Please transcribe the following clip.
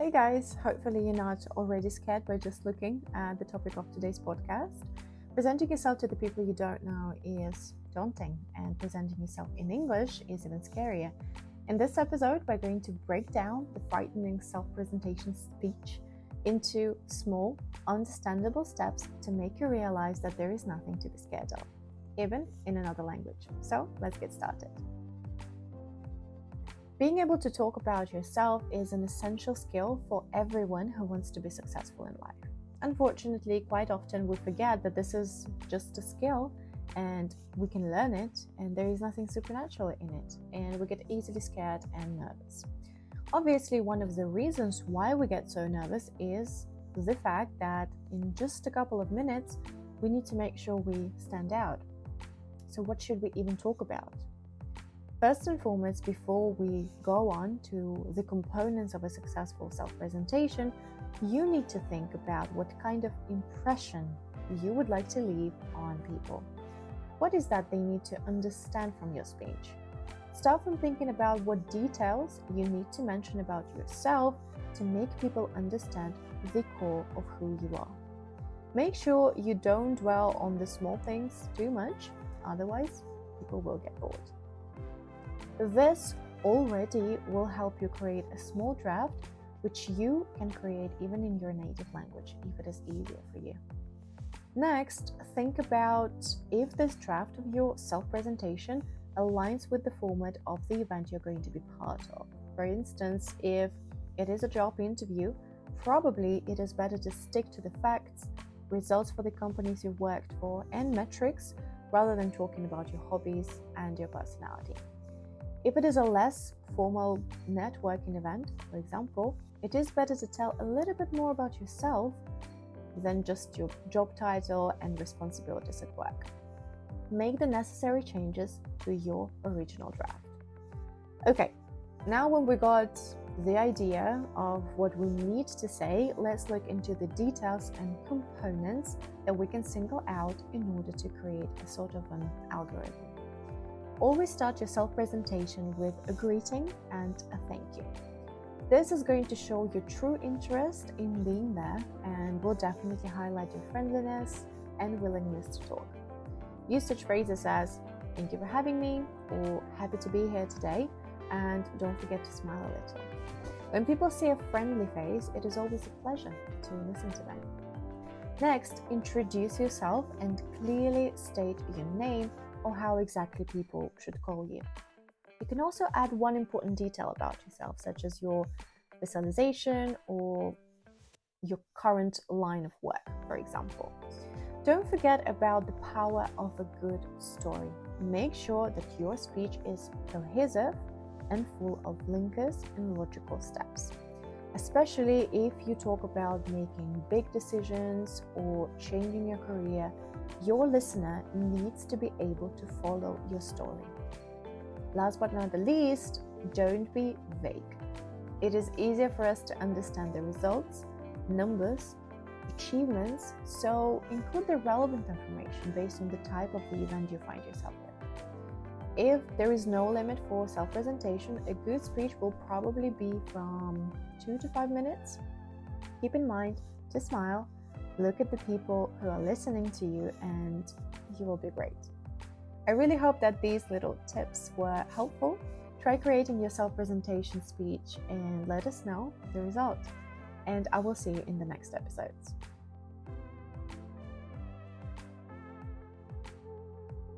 Hey guys, hopefully you're not already scared by just looking at the topic of today's podcast. Presenting yourself to the people you don't know is daunting, and presenting yourself in English is even scarier. In this episode, we're going to break down the frightening self-presentation speech into small, understandable steps to make you realize that there is nothing to be scared of, even in another language. So let's get started. Being able to talk about yourself is an essential skill for everyone who wants to be successful in life. Unfortunately, quite often we forget that this is just a skill and we can learn it, and there is nothing supernatural in it, and we get easily scared and nervous. Obviously, one of the reasons why we get so nervous is the fact that in just a couple of minutes, we need to make sure we stand out. So what should we even talk about? First and foremost, before we go on to the components of a successful self-presentation, you need to think about what kind of impression you would like to leave on people. What is that they need to understand from your speech? Start from thinking about what details you need to mention about yourself to make people understand the core of who you are. Make sure you don't dwell on the small things too much, otherwise people will get bored. This already will help you create a small draft which you can create even in your native language if it is easier for you. Next, think about if this draft of your self-presentation aligns with the format of the event you're going to be part of. For instance, if it is a job interview, probably it is better to stick to the facts, results for the companies you've worked for, and metrics rather than talking about your hobbies and your personality. If it is a less formal networking event, for example, it is better to tell a little bit more about yourself than just your job title and responsibilities at work. Make the necessary changes to your original draft. Okay, now when we got the idea of what we need to say, let's look into the details and components that we can single out in order to create a sort of an algorithm. Always start your self-presentation with a greeting and a thank you. This is going to show your true interest in being there and will definitely highlight your friendliness and willingness to talk. Use such phrases as "thank you for having me" or "happy to be here today," and don't forget to smile a little. When people see a friendly face, it is always a pleasure to listen to them. Next, introduce yourself and clearly state your name or how exactly people should call you. You can also add one important detail about yourself, such as your specialization or your current line of work, for example. Don't forget about the power of a good story. Make sure that your speech is cohesive and full of linkers and logical steps. Especially if you talk about making big decisions or changing your career, your listener needs to be able to follow your story. Last but not the least, don't be vague. It is easier for us to understand the results, numbers, achievements, so include the relevant information based on the type of the event you find yourself in. If there is no limit for self-presentation, a good speech will probably be from 2 to 5 minutes. Keep in mind to smile, look at the people who are listening to you, and you will be great. I really hope that these little tips were helpful. Try creating your self-presentation speech and let us know the result. And I will see you in the next episodes.